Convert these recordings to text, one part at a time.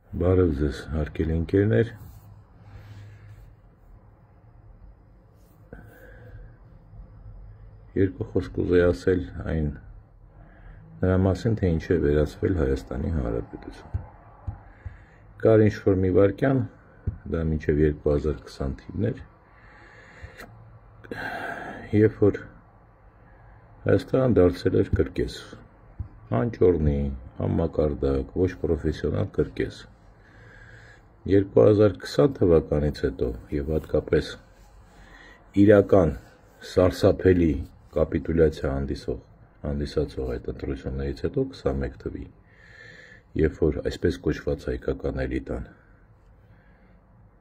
Բարև ձեզ հարգելի ընկերներ, երկու խոսք ուզեի ասել այն նրա մասին, թե ինչ է վերածվել Հայաստանի Հանրապետություն։ Կար ինչ-որ մի վայրկյան, դա մինչև 2020 թիվներ, երբ որ Հայաստանը դարձել էր կրկես, անճոռնի, անմակարդակ, ոչ պրոֆեսիոնալ կրկես։ 2020 թվականից հետո եւ հատկապես իրական սարսափելի կապիտուլյացիա հանդիսացող այդ ընտրություններից հետո 21 թվի, երբ որ այսպես կոչված հայկական էլիտան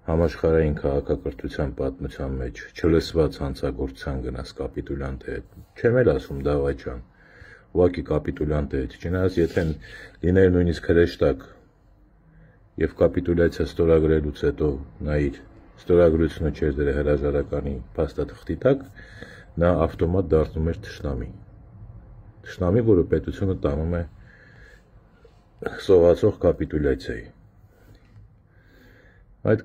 համաշխարհային քաղաքակրթության պատմության մեջ չլսված հանցագործության գնաց կապիտուլյանտի հետ, չեմ էլ ասում դավաճան, ուղղակի կապիտուլյանտի հետ, չնայած եթե լիներ նույնիսկ հրեշտակ եւ կապիտուլյացիա ստորագրելուց հետո նա իր ստորագրությունը չէր դրել հրաժարականի փաստաթղթի տակ, նա ավտոմատ դառնում էր թշնամի, որը պետությունը տանում է սողացող կապիտուլյացիայի։ Այդ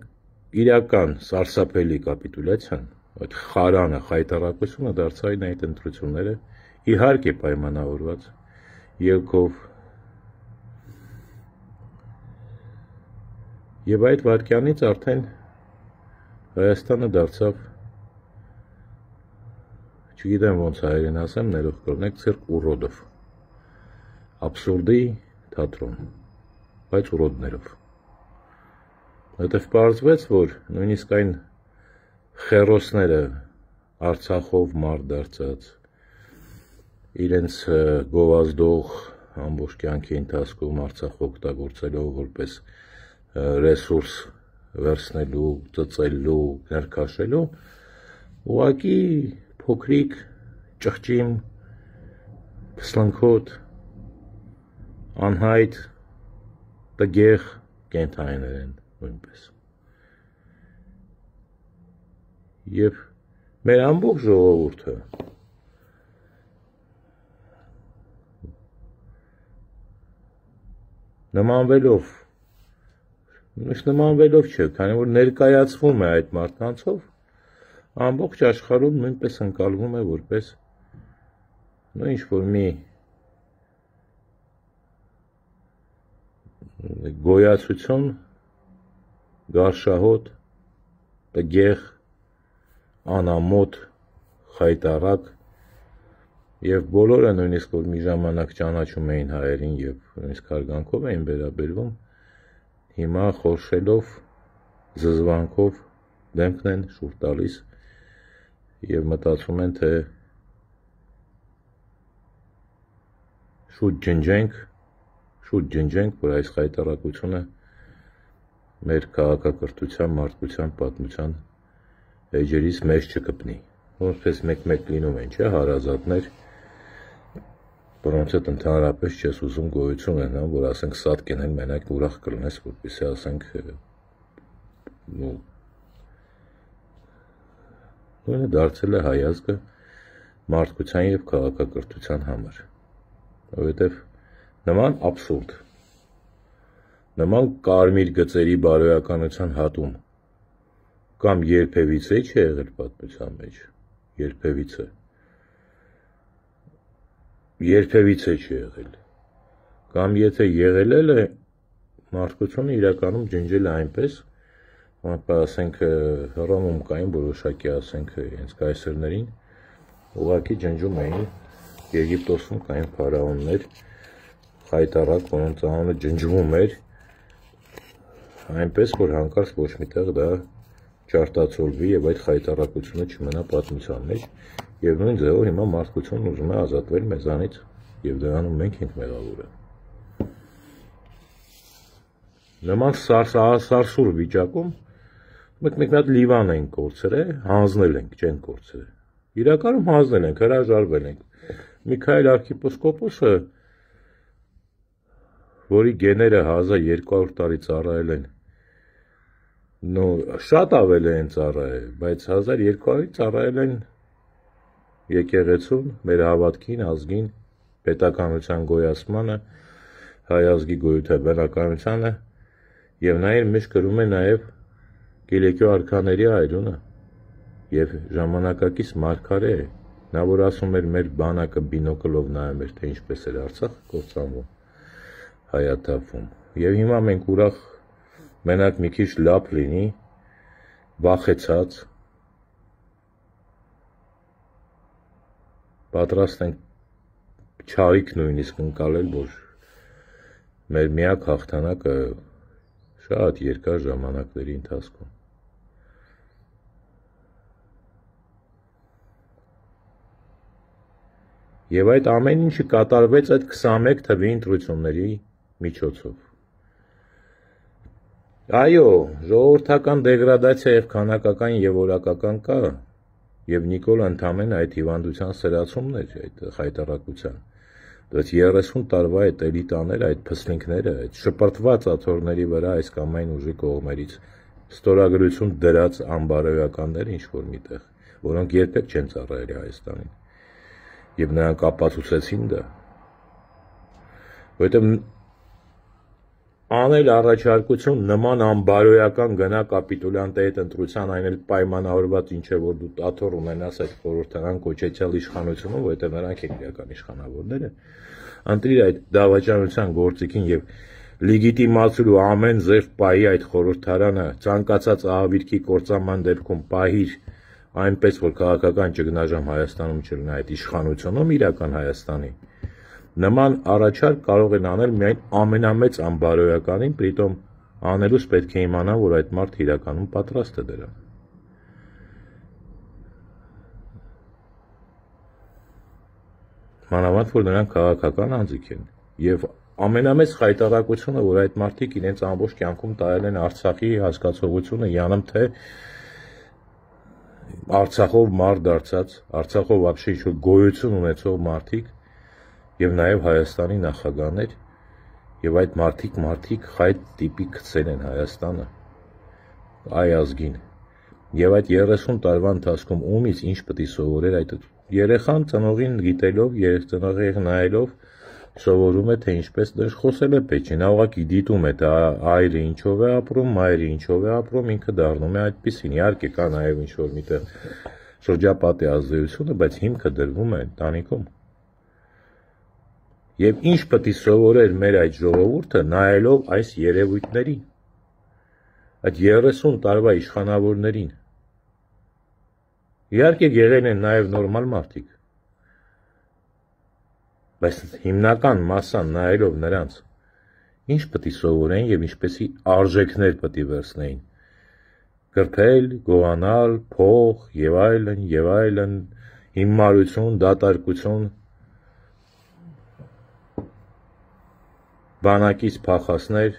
իրական սարսափելի կապիտուլյացիան, այդ խարանը, խայտառակությունը դարձային այդ ընտրությունները, իհարկե պայմանավորված ելքով եւ այդ վայրկյանից արդեն Հայաստանը դարձավ, չգիտեմ ոնց հայերեն ասեմ, ներող կրնեք, ցիրկ ուրոդով, աբսուրդի թատրոն, բայց ուրոդներով։ Որտեվ պարզվեց, որ նույնիսկ այն խերոսները Արցախով մարդ դարձած, իրենց գովազդող ամբողջ կյանքի ընթացքում Արցախը օգտագործելով որպես ռեսուրս վերցնելու, ծծելու, ներքաշելու, ուղղակի փոքրիկ, ճղճիմ, փսլնքոտ, անհայտ, տգեղ կենդանիներ են նույնպես։ Եվ մեր ամբողջ ժողովուրդը նմանվելով չէ, քանի որ ներկայացվում է այդ մարդկանցով, ամբողջ աշխարհում նույնպես ընկալվում է որպես ինչ-որ մի գոյացություն, գարշահոտ, տգեղ, անամոթ, խայտառակ, եւ բոլորը նույնիսկ որ մի ժամանակ ճանաչում էին հայերին եւ նույնիսկ հարգանքով էին վերաբերվում, հիմա խորշելով, զզվանքով դեմքն են շուռ տալիս եւ մտածում են, թե շուտ ջնջենք, որ այս խայտառակությունը մեր քաղաքակրթության, մարդկության, պատմության էջերից մեզ չկպնի։ Որպես մեկ-մեկ լինում են, չէ, հարազատներ, որոնց հետ ընդհանրապես չես ուզում գոյություն ունենան, որ ասենք սատկեն են մենակ ուրախ կլնես, որպեսզի ասենք նույնը դարձել է հայազգը մարդկության եւ քաղաքակրթության համար, որովհետեւ նման աբսուրդ, նման կարմիր գծերի բարոյականության հատում կամ երբևիցե չի եղել պատմության մեջ, երբևիցե չի եղել, կամ եթե եղել է, մարդկությունը իրականում ջնջել է այնպես, ասենք Հռոմում կային որոշակի, ասենք իրենց կայսերներին, ուղղակի ջնջում էին, Եգիպտոսում կային փարավոններ, խայտառակ, որոնց անունը ջնջվում էր, այնպես որ հանկարծ ոչ միտեղ դա չարտացոլվի եւ այդ խայտառակությունը չմնա պատմության մեջ, եւ նույն ձեւով հիմա մարդկությունն ուզում է ազատվել մեզանից եւ դրանում մենք ենք մեղավորը։ Նման սարսուռ վիճակում մենք մի հատ Լիվան ենք կորցրել, հանձնել ենք, չենք կորցրել։ Իրականում հանձնել ենք, հրաժարվել ենք։ Միքայել arczepiskopos-ը, որի գեները 1200 տարի ծառայել են, շատ ավել են ծառայել, բայց 1200-ի ծառայել են եկեղեցուն, մեր հավատքին, ազգին, պետականության գոյացմանը, հայ ազգի գոյութաբանականությանը Եվ նա իր մեջ գրում է նաև Կիլիկիո արքաների այրունը եւ ժամանակակից մարգարե է։ Նա որ ասում էր մեր բանակը բինոկլով նայում էր, թե ինչպես էր Արցախը կործանվում, հայաթափվում։ Եվ հիմա մենք ուրախ մենակ մի քիչ լապ լինի, վախեցած, պատրաստ ենք չարիք նույնիսկ ընկալել, որ մեր միակ հաղթանակը շատ երկար ժամանակների ընթացքում։ Եվ այդ ամեն ինչը կատարվեց այդ 21 թվի ընտրությունների միջոցով։ Այո, ժողովրդական դեգրադացիա եւ քանակական եւ որակական կա, եւ Նիկոլը ընդամենը այդ հիվանդության սրացումն էր, այդ խայտարակության։ Դրանց 30 տարվա այդ էլիտաները, այդ փսլինքները, այդ շպրտված աթոռների վրա այս կամ այն ուժի կողմերից ստորագրություն դրած անբարոյականներ ինչ-որ միտեղ, որոնք երբեք չեն ծառայել Հայաստանին։ Եվ նրանք ապացուցեցին դա, որովհետև անել առաջարկություն նման անբարոյական գնա կապիտուլյանտի հետ ընտրության, այն էլ պայմանավորված ինչ է, որ դու աթոռ ունենաս այդ խորհրդարան կոչեցյալ իշխանությունում, որովհետև նրանք են իրական իշխանավորները, ընտրիր այդ դավաճանության գործիքին եւ լեգիտիմացելու ամեն ձև պահի այդ խորհրդարանը, ցանկացած ահավիրքի կործանման դեպքում պահիր այնպես, որ քաղաքական ճգնաժամ Հայաստանում չլինի այդ իշխանությունում իրական Հայաստանի, նման առաջարկ կարող են անել միայն ամենամեծ անբարոյականին, պրիտոմ անելուց պետք է իմանան, որ այդ մարդը իրականում պատրաստ է դրան։ Մանավանդ, որ նրանք քաղաքական անձիկ են, եւ ամենամեծ խայտարակությունը, որ այդ մարդիկ իրենց ամբողջ կյանքում տարել են Արցախի հասկացողությունը, յանում թե Արցախով մարդ դարձած, Արցախով вообще ինչ-որ գոյություն ունեցող մարդիկ եւ նաեւ Հայաստանի նախագահներ եւ այդ մարդիկ խայտ տիպի գցել են Հայաստանը այ ազգին եւ այդ 30 տարվա ընթացքում ումից ինչ պետք է սովորեր այդ երեխան ծնողին գիտելով, ծնողին նայելով սովորում է թե ինչպես դեռ խոսել է պետք է, նա ուղղակի դիտում է թե այրը ինչով է ապրում, մայրը ինչով է ապրում, ինքը դառնում է այդպեսին, իհարկե կա նաև ինչ-որ միտեղ շրջապատի ազդեցությունը, բայց հիմքը դրվում է ընտանիքում։ Եվ ինչ պետք է սովորեր մեր այդ ժողովուրդը նայելով այս երևույթներին, այդ 30 տարվա իշխանավորներին։ Իհարկե եղել են նաև նորմալ մարդիկ, բայց հիմնական մասան նայելով նրանց, ինչ պետք է սովորեն եւ ինչպեսի արժեքներ պետք է վերցնեին, կրթել, գոհանալ, փող եւ այլն, հիմարություն, դատարկություն, բանակից փախածներ,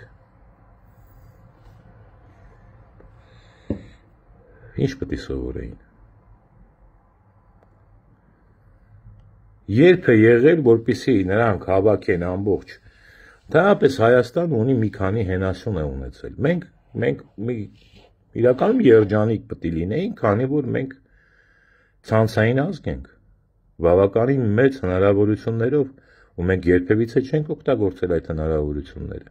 ինչ պետք է սովորեին։ Երբ է եղել, որպեսզի նրանք հավաքեն ամբողջ, թեպետ Հայաստան ունի մի քանի հենասյուն է ունեցել։ Մենք իրականում երջանիկ պետք է լինեինք, քանի որ մենք ցանցային ազգ ենք, բավականին մեծ հնարավորություններով, ու մենք երբևիցե չենք օգտագործել այդ հնարավորությունները։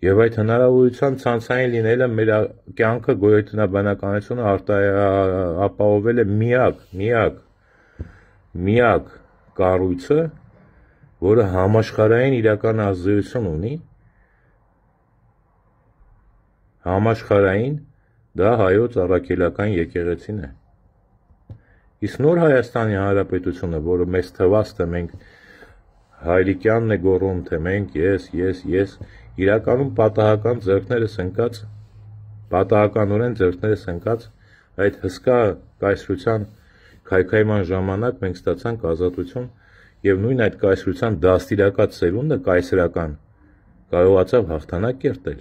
Եւ այդ հնարավորության ցանցային լինելը մեր կյանքը գոյությունաբանականությունը ապահովել է միակ կառույցը, որը համաշխարհային իրական ազդեցություն ունի, համաշխարհային դա հայոց առաքելական եկեղեցին է։ Իսկ նոր Հայաստանի Հանրապետությունը, որը մեզ թվաց, թե մենք հայրիկյանն է գոռում, թե մենք ես, իրականում պատահականորեն ձեռքներս ընկած այդ հսկա կայսրության քայքայման ժամանակ մենք ստացանք ազատություն եւ նույն այդ կայսրության դաստիարակած սերունդը կայսրական կարողացավ հաղթանակ կերտել։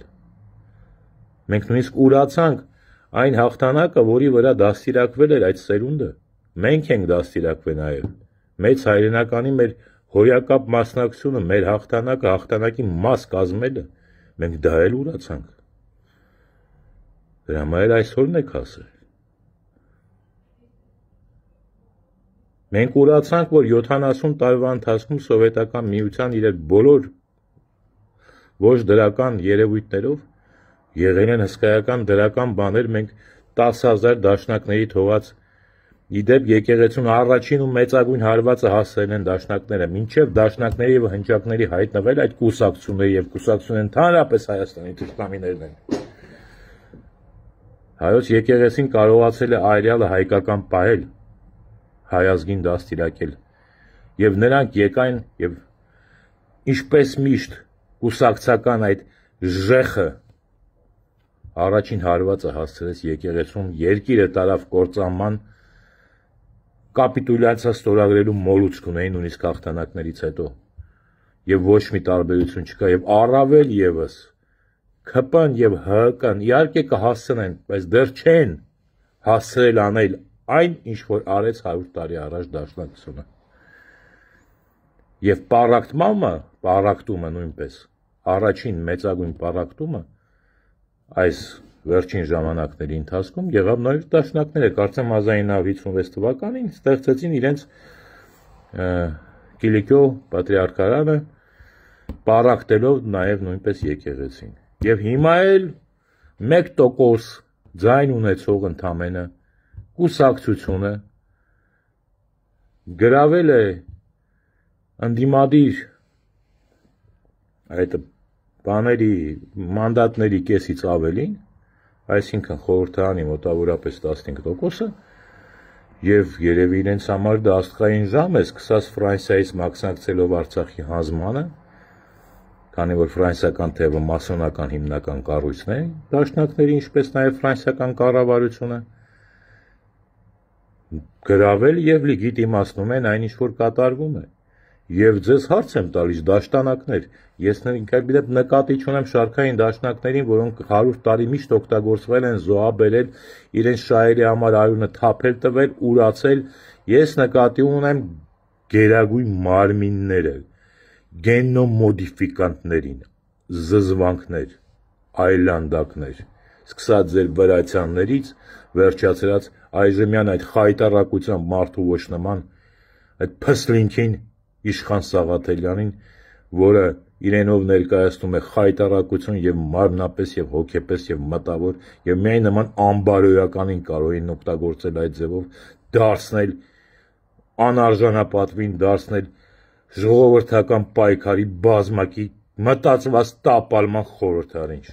Մենք նույնիսկ ուրացանք այն հաղթանակը, որի վրա դաստիարակվել էր այդ սերունդը։ Մենք ենք դաստիարակվել նաեւ։ Մեծ հայրենականի մեր հոյակապ մասնակցությունը, մեր հաղթանակի մաս կազմելը, մենք դա էլ ուրացանք։ Դրա համար այսօրն եք հասել։ Մենք ուրացանք, որ 70 տարվա ընթացքում սովետական միության իր բոլոր ոչ դրական երևույթներով, եղել են հսկայական դրական բաներ, մենք 10,000 դաշնակների թողած, իդեպ եկեղեցուն առաջին ու մեծագույն հարվածը հասցրել են դաշնակները, մինչև դաշնակների և հնչակների հայտնվել այդ կուսակցությունների և կուսակցությունների ընդհանրապես Հայաստանի թշնամիներն են։ Հայոց եկեղեցին կարողացել է այրյալը հայկական պահել, հայազգին դաստիարակել, և նրանք եկային և ինչպես միշտ կուսակցական այդ ժեխը առաջին հարվածը հասցրեց եկեղեցուն, երկիրը տարավ կործանման, կապիտուլյացիա ստորագրելու մոլուցք ունեին նույնիսկ հաղթանակներից հետո, և ոչ մի տարբերություն չկա, և առավել ևս ՔՊ-ն և ՀՀԿ-ն իհարկե կհասցնեն, բայց դեռ չեն հասցրել անել այն, ինչ որ արեց 100 տարի առաջ Դաշնակցությունը։ Եվ պառակտումը նույնպես, առաջին մեծագույն պառակտումը այս վերջին ժամանակների ընթացքում եղավ նոր դաշնակները, կարծեմ 1956 թվականին ստեղծեցին իրենց Կիլիկիո պատրիարքարանը, պառակտելով նաև նույնպես եկեղեցին։ Եվ հիմա էլ 1% ձայն ունեցող ընդամենը կուսակցությունը գրավել է ընդդիմադիր այդ բաների մանդատների կեսից ավելին, այսինքն խորհրդարանի մոտավորապես 15%-ը, և երևի իրենց համար դա աստղային ժամ է, սկսած Ֆրանսիայից մակսնակցելով Արցախի հանձնմանը, քանի որ ֆրանսիական թևը մասոնական հիմնական կառույցն է, դաշնակների, ինչպես նաև ֆրանսիական կառավարությունը, գրավել և լեգիտիմացնում են այն, ինչ որ կատարվում է։ Եվ ձեզ հարց եմ տալիս, դաշտանակներ, ես նկատի չունեմ շարքային դաշնակներին, որոնք 100 տարի միշտ օգտագործվել են, զոհաբերել, իրենց շահերի համար արյունը թափել տվել, ուրացել, ես նկատի ունեմ գերագույն մարմինները, գենոմոդիֆիկանտներին, զզվանքներ, այլանդակներ, սկսած ձեր վրացյաններից, վերջացրած այժմյան այդ խայտառակության մարդու ոչ նման, այդ փսլինքին Իշխան Սաղաթելյանին, որը իրենով ներկայացնում է խայտառակություն և մարմնապես և հոգեպես և մտավոր և միայն նման անբարոյականին կարող են օգտագործել այդ ձևով, դարձնել անարժանապատվին, դարձնել ժողովրդական պայքարի բազմակի մտածված տապալման խորհրդարին։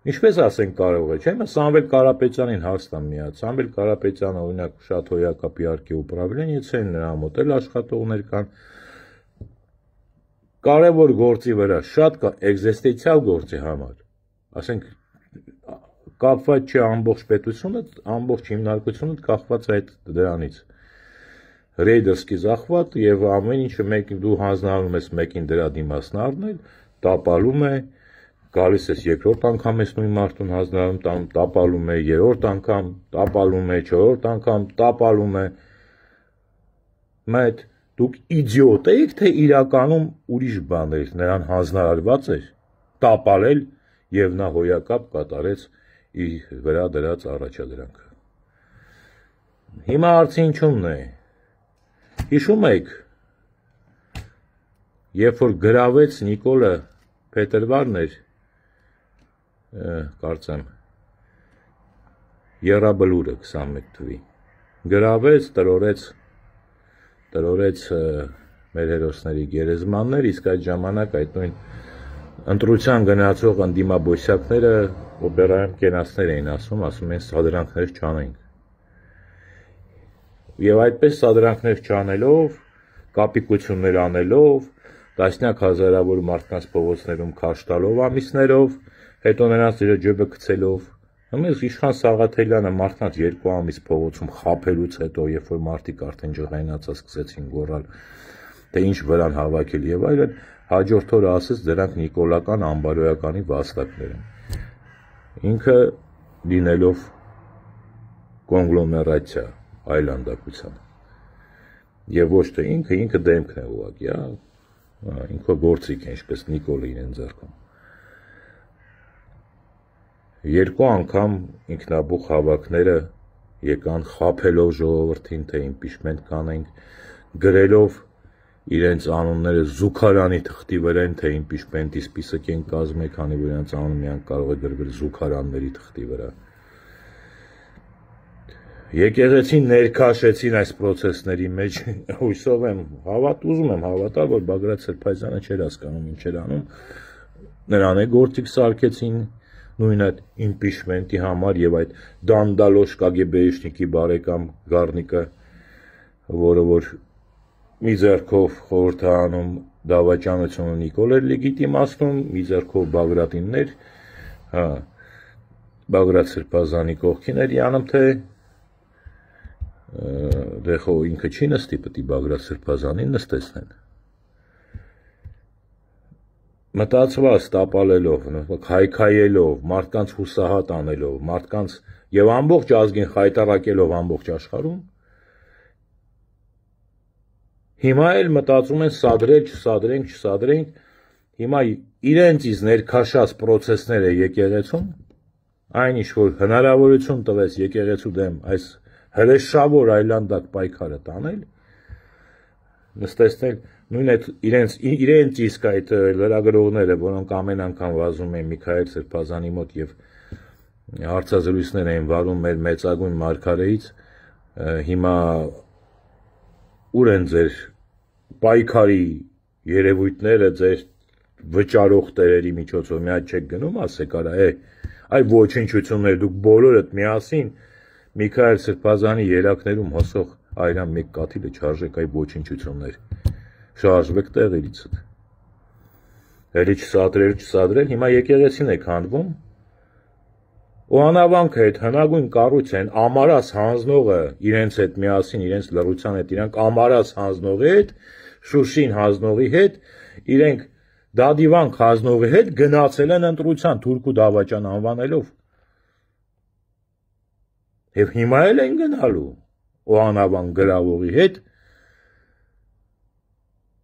Ինչպես ասենք կարող է, չէ՞, Սամվել Կարապետյանին հարց տամ միած, Սամվել Կարապետյանը օրինակ շատ հոյակապ իհարկե ուպրավլենից են, նրա մոտ էլ աշխատողներ կան, կարևոր գործի վրա շատ կա էգզիստենցիալ գործի համար, ասենք կապված չէ ամբողջ պետությունը, ամբողջ հիմնարկությունը կախված է այդ դրանից, ռեյդերսկի զախվատ և ամեն ինչը դու հանձնարարում ես մեկին դրա դիմացն առնել, տապալում է, գալիս ես երկրորդ անգամ ես նույն մարդուն հանձնարարում, տապալում է երրորդ անգամ, տապալում է չորրորդ անգամ, տապալում է, մետ, դուք իդիոտ էիք, թե իրականում ուրիշ բան էր, նրան հանձնարարված էր, տապալել և նա հոյակապ կատարեց իր վրա դրած առաջադրանքը։ Հիմա հարցը ինչումն է, հիշում եք, երբ որ գրավեց Նիկոլը Փետրվարն էր, կարծեմ, Եռաբլուրը 21 թվի, գրավեց, տրորեց մեր հերոսների գերեզմաններ, իսկ այդ ժամանակ այդ նույն ընտրության գնացող ընդդիմաբոսյակները օպերայում կենացներ էին ասում են սադրանքներ չանենք։ Եվ այդպես սադրանքներ չանելով, կապիկություններ անելով, տասնյակ հազարավոր մարդկանց փողոցներում քարշ տալով ամիսներով, հետո նրանց իր ջեբը գցելով, Հենց Իշխան Սաղաթելյանը մարդկանց 2 ամիս փողոցում խաբելուց հետո, երբ որ մարդիկ արդեն ջղայնացած սկսեցին գոռալ, թե ինչ վրան հավաքել եւ այլն, հաջորդ օրը ասեց դրանք նիկոլական ամբարոյականի վաստակներ են։ Ինքը լինելով կոնգլոմերացիա այլանդակության։ Եվ ոչ թե ինքը դեմքն է ուղղակի, ինքը գործիք է, ինչպես Նիկոլը իրեն ձեռքում։ 2 անգամ ինքնաբուխ հավաքները եկան խաբելով ժողովրդին, թե իմպիչմենտ կանենք, գրելով իրենց անունները զուգարանի թղթի վրա են, թե իմպիչմենտի սպիսակ են կազմել, քանի որ իրենց անունը միայն կարող է գրվել զուգարանների թղթի վրա։ Եկեղեցին ներքաշեցին այս process-ների մեջ, հույսով եմ, ուզում եմ հավատալ, որ Բագրատ Սրբազյանը չէր հասկանում ինչ էր անում, նրան է գործիք սարքեցին նույն այդ impeachment-ի համար եւ այդ դանդալոշ կագեբեիշնիկի բարեկամ Գառնիկը, որը որ մի ձեռքով խորհրդանում դավաճանությունը Նիկոլ էր լեգիտիմացնում, մի ձեռքով Բագրատիններ, հա, Բագրատ Սրբազյանի կողքին էր յանում, թե դեխո ինքը չի նստի, պետք է Բագրատ Սրբազյանին նստեցնեն։ Մտածված տապալելով, քայքայելով, մարդկանց հուսահատ անելով, մարդկանց եւ ամբողջ ազգին խայտարակելով ամբողջ աշխարհում, հիմա էլ մտածում են սադրել, չսադրենք, հիմա իրենցից ներքաշած process-ները եկեղեցում, այնիշ որ հնարավորություն տվեց եկեղեցու դեմ այս հրեշավոր այլանդակ պայքարը տանել, նստեցնել նույն այդ իրենց իսկ այդ լրագրողները, որոնք ամեն անգամ վազում են Միքայել Սրբազյանի մոտ եւ հարցազրույցներ էին վարում մեր մեծագույն մարգարեից, հիմա ուր են ձեր պայքարի երևույթները, ձեր վճարող տերերի միջոցով մի հատ չեք գնում, ասեք արա, այ ոչնչություններ, դուք բոլորդ միասին Միքայել Սրբազյանի երակներում հոսող այրան մեկ կաթիլը չարժեք այ ոչնչություններ, շարժվեք տեղերիցդ, էլի չսադրել, հիմա եկեղեցին է քանդվում, ու անավանքը այդ հնագույն կառույց են, ամարած հանձնողը իրենց հետ միասին, իրենց լռության հետ, իրանք ամարած հանձնողի հետ, Շուշին հանձնողի հետ, իրենք դադիվանք հանձնողի հետ գնացել են ընտրության թուրք ու դավաճան անվանելով, եւ հիմա էլ են գնալու ու անավան գրավողի հետ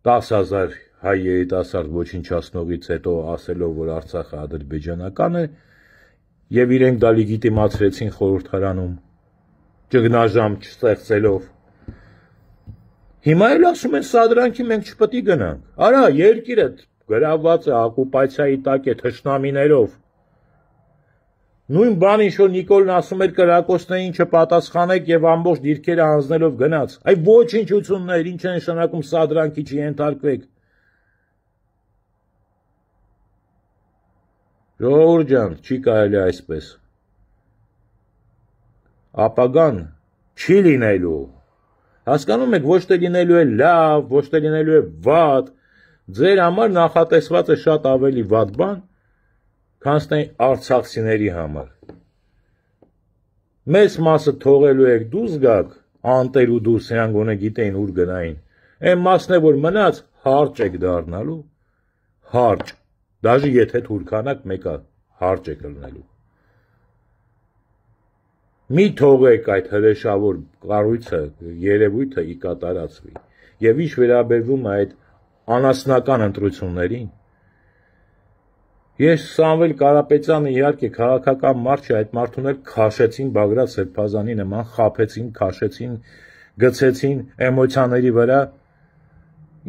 10,000 հայ երիտասարդ ոչնչացնողից հետո ասելով, որ Արցախը ադրբեջանական է եւ իրենք դա լեգիտիմացրեցին խորհրդարանում ճգնաժամ չստեղծելով հիմա էլ ասում են սադրանքի մենք չպետք է գնանք արա երկիրը գրավված է օկուպացիայի տակ է թշնամիներով Նույն բան ինչ որ Նիկոլն ասում էր կրակոցներին չպատասխանեք եւ ամբողջ դիրքերը հանձնելով գնաց։ Այ ոչնչություններ, ինչ է նշանակում սադրանքի չենթարկվեք։ Ժողովուրդ ջան, չի կարելի այսպես։ Ապագան չի լինելու։ Հասկանում եք, ոչ թե լինելու է լավ, ոչ թե լինելու է վատ։ Ձեր համար նախատեսված է շատ ավելի վատ բան, քան արցախցիների համար։ Մեծ մասը թողելու եք դուրս գաք, անտեր ու դուրս նրանք գոնե գիտեին ուր գնային։ Այն մասն է որ մնաց հարճ եք դառնալու, հարճ, դաժե եթե թուրքանակ մեկը հարճ եք լնելու։ Մի թողեք այդ հրեշավոր կառույցը, երևույթը ի կատարածվի։ Եվ ինչ վերաբերվում է այդ անասնական ընտրություններին, Ես Սամվել Կարապետյանը իհարկե քաղաքական մարդ չէ, այդ մարդուն էլ քաշեցին Բագրատ Սրբազյանի նման, խաբեցին, քաշեցին, գցեցին էմոցիաների վրա։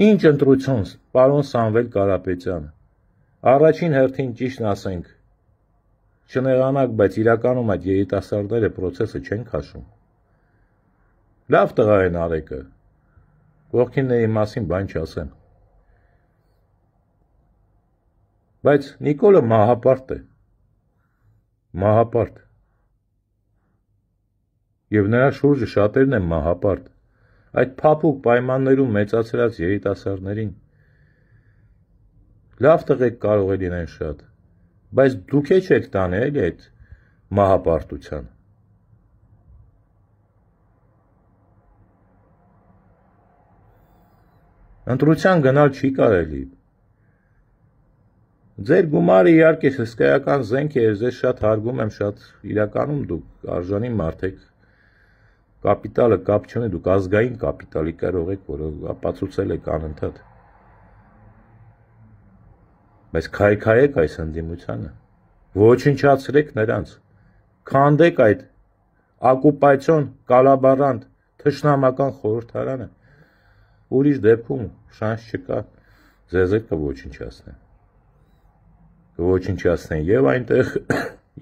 Ինչ ընտրություն, պարոն Սամվել Կարապետյան։ Առաջին հերթին ճիշտն ասենք, չնեղանաք, բայց իրականում այդ երիտասարդները process-ը չեն քաշում։ Լավ տղա են Արեկը։ Կողքինների մասին բան չասեմ։ Բայց Նիկոլը մահապարտ է, մահապարտ, և նրա շուրջը շատերն են մահապարտ, այդ փափուկ պայմաններում մեծացրած երիտասարդներին, լավ տղեկ կարող է լինեն շատ, բայց դուք չեք տանել էլի այդ մահապարտության։ Ընտրության գնալ չի կարելի։ Ձեր գումարը իհարկե հսկայական զենք է, ես շատ հարգում եմ, շատ իրականում դուք արժանի մարդ եք, կապիտալը կապ չունի, դուք ազգային կապիտալի կարող եք, որը ապացուցել եք անընդհատ։ Բայց քայքայեք այս ընդդիմությանը, ոչնչացրեք նրանց, քանդեք այդ օկուպացիոն կալաբարանտ թշնամական խորհրդարանը, ուրիշ դեպքում շանս չկա, ձեզ էլ կոչնչացնեն։ Կոչնչացնեն եւ այնտեղ,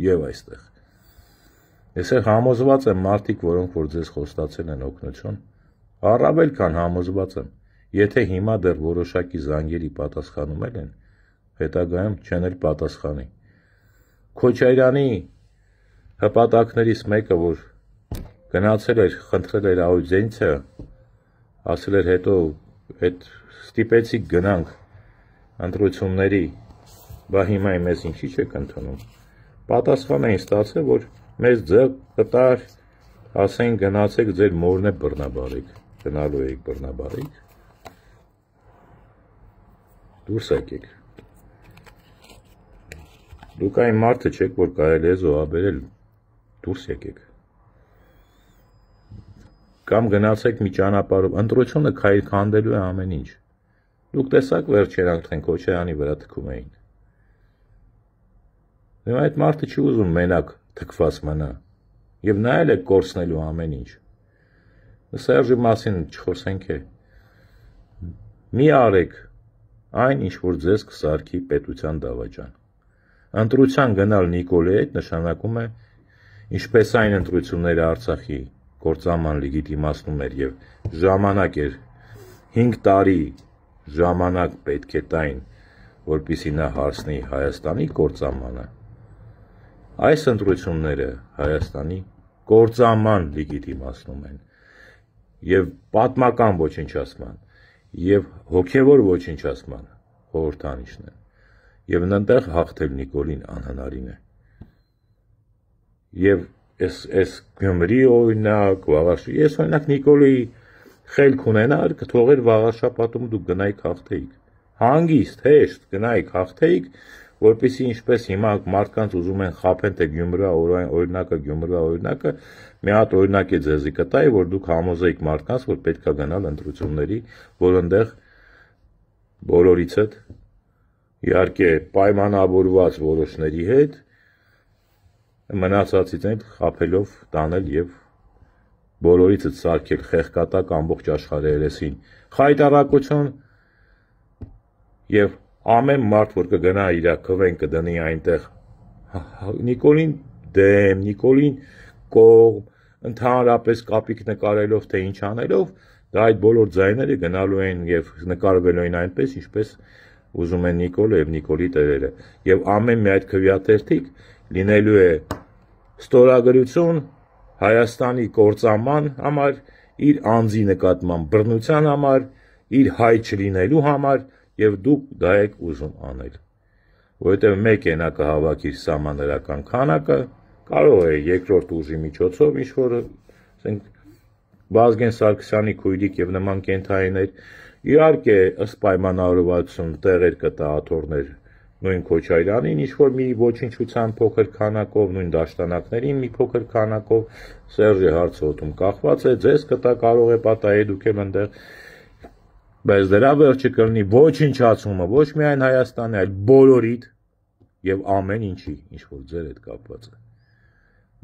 եւ այստեղ։ Ես համոզված եմ մարդիկ, որոնք որ ձեզ խոստացել են օգնություն, առավել քան համոզված եմ, եթե հիմա դեռ որոշակի զանգերի պատասխանում են, հետագայում չեն էլ պատասխանի։ Քոչարյանի հպատակներից մեկը, որ գնացել էր, խնդրել էր աուդիենցիա, ասել էր հետո այդ ստիպեցիք գնանք ընտրությունների, բա հիմա մեզ ինչի չեք ընդունում։ Պատասխան էին ստացել, որ մեզ ձեռ կտար, ասեն գնացեք ձեր մորն է բռնաբարեք, գնալու եք բռնաբարեք, դուրս եկեք։ Դուք այն մարդը չեք, որ կարելի է զոհաբերել, դուրս եկեք։ Կամ գնացեք մի ճանապարհով, ընտրությունը քանդելու է ամեն ինչ։ Դուք տեսաք վերջերն արդեն Քոչարյանի վրա թքում էին։ Հիմա այդ մարդը չի ուզում մենակ թքված մնա, եւ նա էլ է կորցնելու ամեն ինչ։ Սերժի մասին չխոսենք է։ Մի արեք այն, ինչ որ ձեզ կսարքի պետության դավաճան։ Ընտրության գնալ Նիկոլի հետ նշանակում է, ինչպես այն ընտրությունները Արցախի գործաման լեգիտիմացնում էր եւ ժամանակ էր 5 տարի ժամանակ պետք է տային, որպեսզի նա հարցնի Հայաստանի գործամանը։ Այս ընտրությունները Հայաստանի գործաման լեգիտիմացնում են եւ պատմական ոչնչացման եւ հոգեվոր ոչնչացման խորհրդանիշն են։ Եվ այնտեղ հաղթել Նիկոլին անհնարին է։ Եվ այս Գյումրի օրինակ, ես օրինակ Նիկոլի խելք ունենար, կթողեր վաղաշաբաթում դուք գնայիք հաղթեիք։ Հանգիստ, հեշտ գնայիք հաղթեիք, որպեսզի ինչպես հիմա մարդկանց ուզում են խաբեն, թե Գյումրվա օրինակը, մի հատ օրինակ է ձեզի կտայի, որ դուք համոզեիք մարդկանց, որ պետք է գնալ ընտրությունների, որ այնտեղ բոլորից հետ իհարկե պայմանավորված որոշների հետ մնացածից են խաբելով տանել եւ բոլորից սարքել խեղկատակ ամբողջ աշխարհի երեսին խայտարակություն եւ ամեն մարդ որ կգնա իր քվեն կդնի այնտեղ Նիկոլին դեմ, Նիկոլին կողմ, ընդհանրապես կապիկ նկարելով թե ինչ անելով, դա այդ բոլոր ձայները գնալու են եւ նկարվելու են այնպես, ինչպես ուզում են Նիկոլը եւ Նիկոլի տերերը եւ ամեն մի այդ քվեաթերթիկ լինելու է ստորագրություն Հայաստանի կործաման համար, իր անձի նկատմամբ բռնության համար, իր հայ չլինելու համար եւ դուք դա եք ուզում անել, որովհետեւ մեկ է նա կհավաքիր սահմանադրական քանակը, կարող է երկրորդ ուժի միջոցով ինչ որ ասենք Վազգեն Սարգսյանի քույրիկ եւ նման կենթայիներ իհարկե ըստ պայմանավորվածություն տեղեր կտա աթոռներ նույն Քոչարյանին ինչ որ մի ոչնչության փոքր քանակով նույն դաշտանակներին մի փոքր քանակով Սերժի հարցոտում կախված է ձեզ կտա կարող է պատահի դուք էլ այնտեղ բայց դրա վերջը կլինի ոչնչացումը ոչ միայն Հայաստանի այլ բոլորիդ եւ ամեն ինչի ինչ որ ձեր հետ կապված է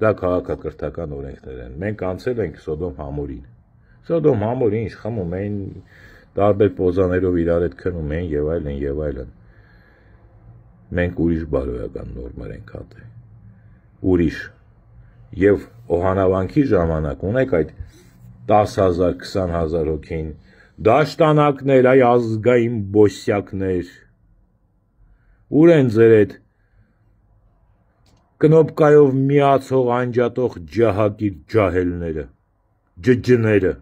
դա քաղաքակրթական օրենքներ են մենք անցել ենք Սոդոմ Համորին ինչ խմում էին տարբեր պոզաներով իրար հետ քնում են եւ այլն մենք ուրիշ բարոյական նորմեր ենք հատել ուրիշ եւ օհանավանքի ժամանակ ունեք այդ 10,000 20,000 հոգին դաշտանակներ այ ազգային բոսյակներ ուր են ձեր այդ կնոպկայով միացող անջատող ջահագիր ջահելները ջջները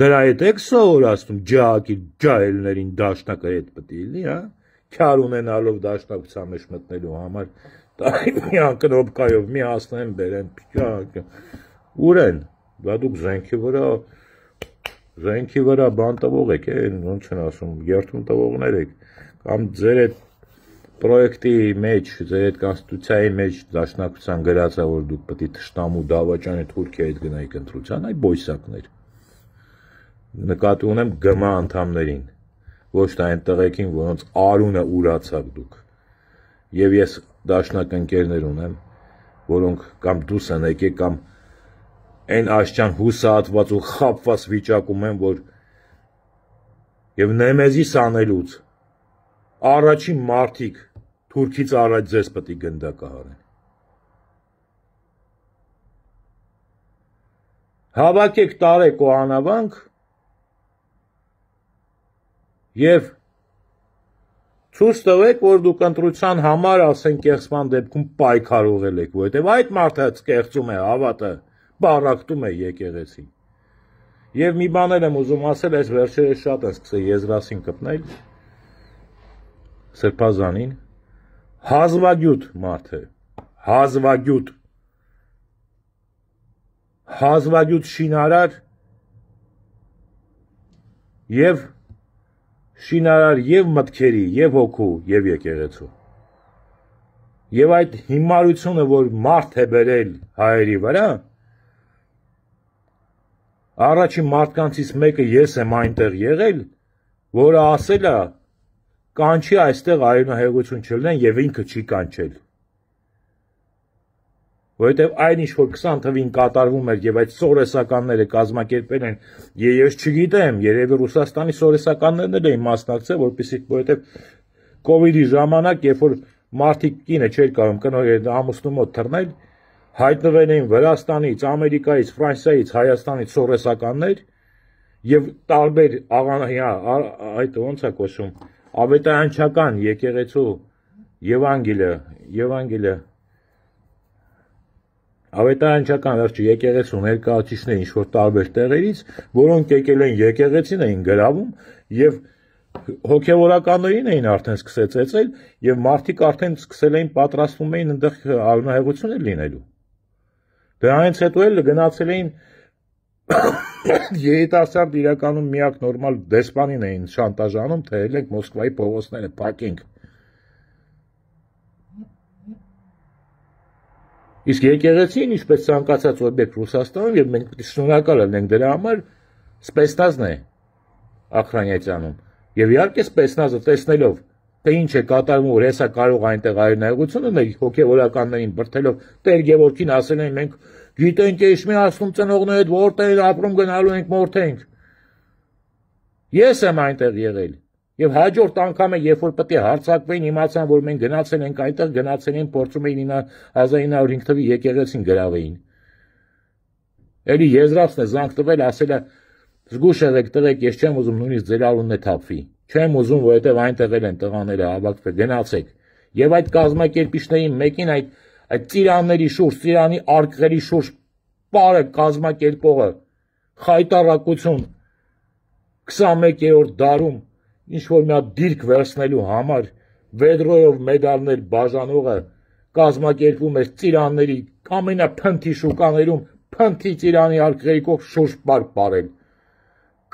դրա հետ եք սովորացնում ջահագիր ջահելներին դաշնակը հետ պետք է լինի հա քար ունենալով դաշնակցության մեջ մտնելու համար մի անկնոպկայով միացնեն բերեն ուր են դա դուք զենքի վրա բան տվող եք ոնց են ասում երթում տվողներ եք կամ ձեր այդ պրոյեկտի մեջ ձեր այդ կոնստիտուցիայի մեջ դաշնակցության գրած է որ դուք պետք է թշնամու դավաճանի Թուրքիայի հետ գնայիք ընտրության այ բոյսակներ նկատի ունեմ ԳՄ անդամներին ոչ թե այն տղեկին որոնց արունը ուրացակ դուք եւ ես դաշնակ ընկերներ ունեմ որոնք կամ դուս են եկել կամ այն աշճան հուսահատված ու խաբված վիճակում են որ եւ նեմեզիս անելուց առաջին մարդիկ Թուրքից առաջ ձեզ պետք է գնդակահարեն։ Հավաքեք տարեք ու անավանք եւ ցույց տվեք, որ դուք ընտրության համար, ասենք, կեղծման դեպքում պայքարողել եք, որովհետեւ այդ մարդը կեղծում է հավատը, բարակտում է եկեղեցին։ Եվ մի բան եմ ուզում ասել, այս վերջերս շատ են սկսել եզրասին կպնել Սրբազանին, հազվագյուտ մարդ է, հազվագյուտ շինարար եւ շինարար եւ մտքերի, եւ հոգու, եւ եկեղեցու։ Եվ այդ հիմարությունը, որ մարդ է բերել հայերի վրա, առաջին մարդկանցից մեկը ես եմ այնտեղ եղել, որը ասել է, կանչի այստեղ արյունահեղություն չլինեն եւ ինքը չի կանչել։ Որովհետեւ այն ինչ որ 20 թվին կատարվում էր եւ այդ սորեսականները կազմակերպել են, ես չգիտեմ, երևի Ռուսաստանի սորեսականներն էլ էին մասնակցել, որովհետեւ կոവിഡ്ի ժամանակ, երբ որ մարդիկ կինը չէր կարող կնոջ ամուսնու մոտ թռնել, հայտնվել էին Վրաստանից, Ամերիկայից, Ֆրանսիայից, Հայաստանից սորեսականներ եւ տարբեր այդ ոնց է կոչվում, ավետարանչական եկեղեցու Եվանգելիը ավետարանչական վերջի եկեղեցու ներկայացուցիչներ ինչ որ տարբեր տեղերից, որոնք եկել են եկեղեցին էին գրավում եւ հոգեվորականներին էին արդեն սկսել ծեծել եւ մարդիկ արդեն սկսել էին պատրաստվում էին այնտեղ արյունահեղություն լինելու։ Դրանից հետո էլ գնացել էին երիտասարդ իրականում միակ նորմալ դեսպանին էին շանտաժանում, թե ելենք Մոսկվայի փողոցները փակենք։ Իսկ եկեղեցին, ինչպես ցանկացած օբյեկտ Ռուսաստանում, եւ մենք պետք է շնորհակալ լինենք դրա համար, Սպեցնազն է ախրանյացանում։ Եվ իհարկե Սպեցնազը տեսնելով, թե ինչ է կատարվում, որ հեսա կարող այնտեղ արյունահեղություն ունել, հոգեվորականներին բրթելով, Տեր Գևորգին ասել են մենք գիտենք ինչ մի ասում ծնողները հետ որտեղ ապրում գնալու ենք մորթենք։ Ես եմ այնտեղ եղել։ Եվ հաջորդ անգամը, երբ որ պետք է հարձակվեին, իմացան, որ մենք գնացել ենք այնտեղ, գնացել են փորձում էին 1905 թվի եկեղեցին գրավեին։ Էլի եզրածն է զանգ տվել, ասել է զգուշ եղեք տղեկ, ես չեմ ուզում նույնիսկ ձեր անունն է թափվի։ Չեմ ուզում, որովհետև այնտեղ են տղաները հավաքվել, գնացեք։ Եվ այդ կազմակերպիչներին մեկին այդ ծիրանների շուրջ, ծիրանի արկղերի շուրջ պարը կազմակերպողը խայտարակություն 21-րդ դարում ինչ որ մի հատ դիրք վերցնելու համար վեդրոյով մեդալներ բաժանողը կազմակերպում էր ծիրանների ամենափնթի շուկաներում փնթի ծիրանի արկղերի կողք շուրջ պարել։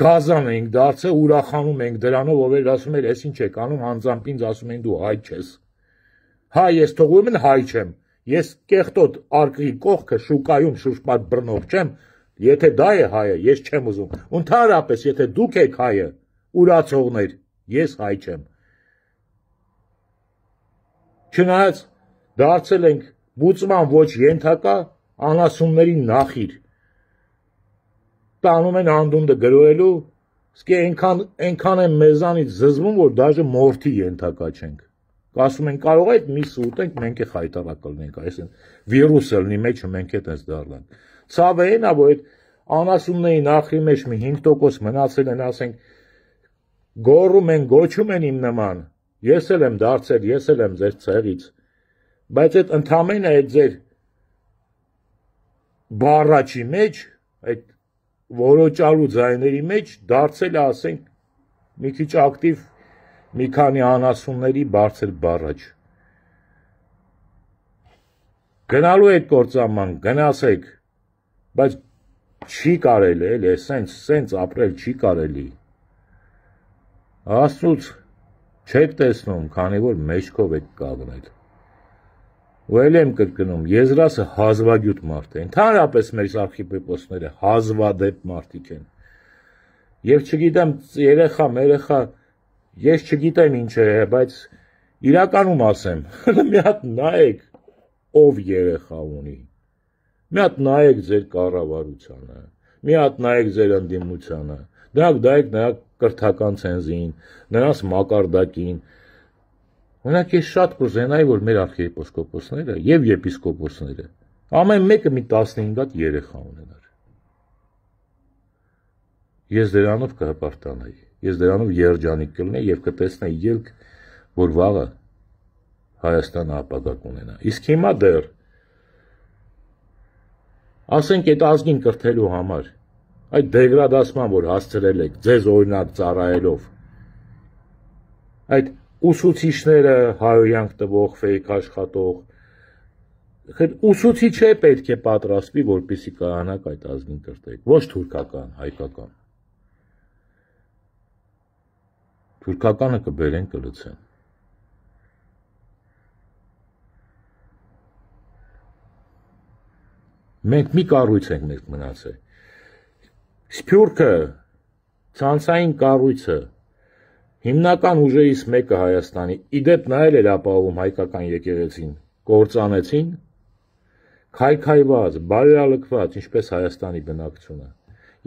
Գազան էինք դարձել, ուրախանում ենք դրանով, ով էր ասում էր, «Էս ինչ եք անում», անձամբ ինձ ասում են դու հայ չես։ Հայ ես թողում են հայ չեմ։ Ես կեղտոտ արկղի կողքը շուկայում շուրջ բռնող չեմ, եթե դա է հայը, ես չեմ ուզում։ Ընդհանրապես, եթե դուք եք հայը, ուրացողներ, ես հայ չեմ։ Չնայած դարձել ենք բուծման ոչ ենթակա անասունների նախիր։ Տանում են անդունդը գրոելու, իսկ այնքան են մեզանից զզվում, որ դաժե մորթի ենթակա չենք։ Ասում են կարող է այդ միսը ուտենք, մենք է խայտարակ լինենք, այսինքն վիրուսը լինի մեջը մենք է տես դառնանք։ Ցավը այն է, որ այդ անասունների նախրի մեջ մի 5% մնացել են, ասենք, գոռում են, գոչում են իմ նման, ես էլ եմ դարձել, ես էլ եմ ձեր ցեղից, բայց այդ ընդամենը այդ ձեր բառաչի մեջ, այդ որոճալու ձայների մեջ դարձել է, ասենք, մի քիչ ակտիվ մի քանի անասունների բարձր բառաչ։ Գնալու եք կործանման, գնացեք, բայց չի կարելի, էլի, սենց ապրել չի կարելի։ Աստծուց չեք տեսնում, քանի որ մեջքով եք կանգնել։ Ու էլ եմ կրկնում, Եզրասը հազվագյուտ մարդ է, ընդհանրապես մեր արխիեպիսկոպոսները հազվադեպ մարդիկ են։ Եվ չգիտեմ, երեխա, ես չգիտեմ ինչ է, բայց իրականում ասեմ, մի հատ նայեք, ով երեխա ունի, մի հատ նայեք ձեր կառավարությանը, մի հատ նայեք ձեր ընդդիմությանը, դրանք նայեք նրա կրթական ցենզին, նրանց մակարդակին։ Օրինակ ես շատ կուզենայի, որ մեր արքիեպիսկոպոսները եւ եպիսկոպոսները ամեն մեկը մի 15 հատ երեխա ունենար։ Ես դրանով կհպարտանայի, ես դրանով երջանիկ կլինեի եւ կտեսնեի ելք, որ վաղը Հայաստանը ապագա կունենա։ Իսկ հիմա դեռ ասենք այդ ազգին կրթելու համար այդ դեգրադացման, որ հասցրել եք ձեզ օրինակ ծառայելով, այդ ուսուցիչները հայոյանք տվող, ֆեյք աշխատող, ուսուցիչ է պետք է պատրաստվի, որպեսզի կարողանաք այդ ազգին կրթեք, ոչ թուրքական, հայկական։ Թուրքականը կբերեն կլցեն։ Մենք մի կառույց ենք մեկ մնացել։ Սփյուռքը, ցանցային կառույցը, հիմնական ուժերից մեկը Հայաստանի, իդեպ նա էլ էր ապահովում հայկական եկեղեցին, կործանեցին, քայքայված, բարերալքված, ինչպես Հայաստանի բնակչությունը։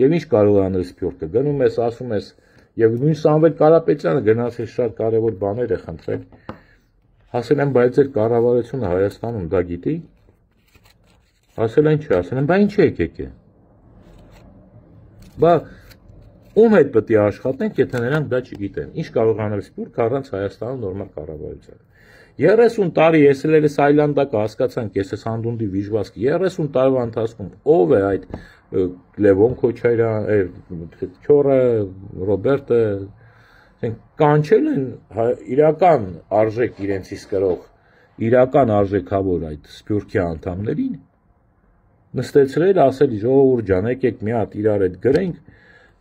Եվ ինչ կարող է անել Սփյուռքը, գնում ես, ասում ես, եւ նույն Սամվել Կարապետյանը գնացել շատ կարևոր բաներ է խնդրել, ասել են, բայց ձեր կառավարությունը Հայաստանում դա գիտի, ասել են, չէ, ասել են, բա ինչ եկեք է։ Բա ում հետ պետք է աշխատենք, եթե նրանք դա չգիտեն։ Ինչ կարող անել Սփյուռքը առանց Հայաստանում նորմալ կառավարության։ 30 տարի ես էլ այլանդակը հասկացանք, ես ես հանդունդի վիժվածք, 30 տարվա ընթացքում ով է այդ Լևոն Քոչարյանը, Չորը, Ռոբերտը, կանչել են իրական արժեք իրենցից կրող, իրական արժեքավոր այդ Սփյուռքի անդամներին, նստեցրել, ասել ժողովուրդ ջան, եկեք մի հատ իրար հետ գրենք,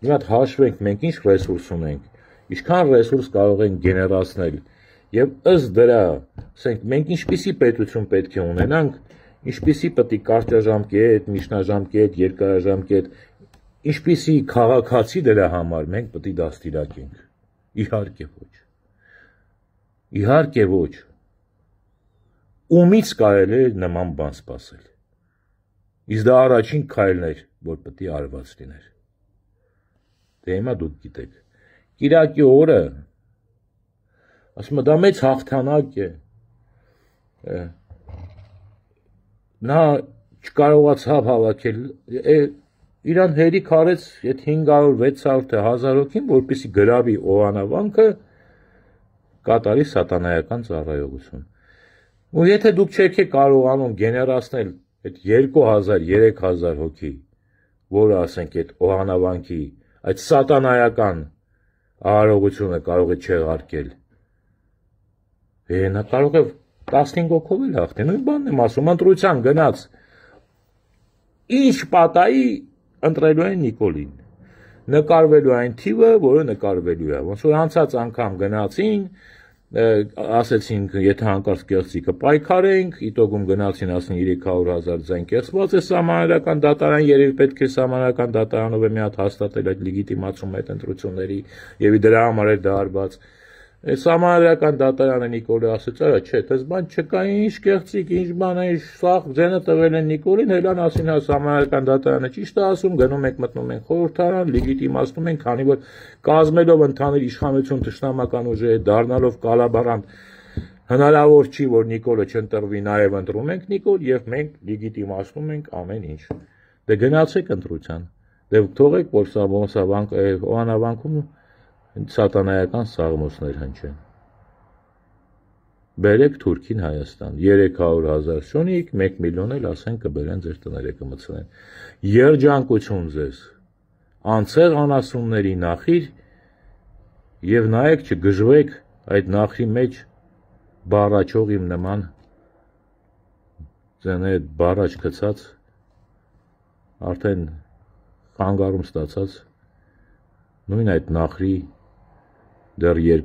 մի հատ հաշվենք, մենք ինչ ռեսուրս ունենք, ինչքան ռեսուրս կարող ենք գեներացնել, եւ ըստ դրա, ասենք, մենք ինչպիսի պետություն պետք է ունենանք, ինչպիսի պետք է կարճաժամկետ, միջնաժամկետ, երկարաժամկետ, ինչպիսի քաղաքացի դրա համար մենք պետք է դաստիարակենք։ Իհարկե ոչ։ Իհարկե ոչ։ Ումից կարելի է նման բան սպասել։ Իսկ դա առաջին քայլն էր, որ պետք է արված լիներ։ Դե հիմա դուք գիտեք։ Կիրակի օրը ասում եմ, դա մեծ հաղթանակ է։ Նա չկարողացավ հավաքել, իրան հերիք արեց այդ 500, 600 թե 1000 հոգին, որպեսզի գրավի Օհանավանքը, կատարի սատանայական ծառայողություն։ Ու եթե դուք չեք կարողանում գեներացնել այդ 2000, 3000 հոգի, որը ասենք այդ Օհանավանքի, այդ սատանայական արարողությունը կարող է չեղարկել, նա կարող է 15 հոգով էլ հաղթի, նույն բանն եմ ասում, ընտրության գնաց, ինչ պատայի ընտրելու են Նիկոլին, նկարվելու այն թիվը, որը նկարվելու է, ոնց որ անցած անգամ գնացին, ասեցին, եթե հանկարծ կեղծի կպայքարենք, իտոգում գնացին, ասին 300,000 ձայն կեղծված է սահմանադրական դատարան, երևի պետք է սահմանադրական դատարանով է մի հատ հաստատել այդ լեգիտիմացում այդ ընտրությունների, եւ դրա համար էր դա արված։ Սահմանադրական դատարանը Նիկոլը ասեց, արա չէ, դες բան չկա, ինչ կեղծիկ, ինչ բան է, սաղ ձենը տվել են Նիկոլին, հելան ասին, հա սահմանադրական դատարանը ճիշտ է ասում, գնում եք մտնում ենք խորհրդարան, լեգիտիմացնում ենք, քանի որ կազմելով ընդհանուր իշխանություն թշնամական ուժի, դառնալով կալաբարանտ, հնարավոր չի, որ Նիկոլը չընտրվի, նաև ընտրում ենք Նիկոլ եւ մենք լեգիտիմացնում ենք ամեն ինչ։ Դե գնացեք ընտրության։ Դե թողեք, որ Օհանավանքում սատանայական սաղմոսներ հնչեն։ Բերեք Թուրքին Հայաստան, 300,000 շունիկ, 1 միլիոն էլ ասեն կբերեն ձեր տները կմցնեն։ Երջանկություն ձեզ, անցեղ անասունների նախիր եւ նայեք չգժվեք այդ նախրի մեջ բառաչող իմ նման ձեն այդ բառաչ գցած արդեն խանգարում ստացած նույն այդ նախրի դեռ 2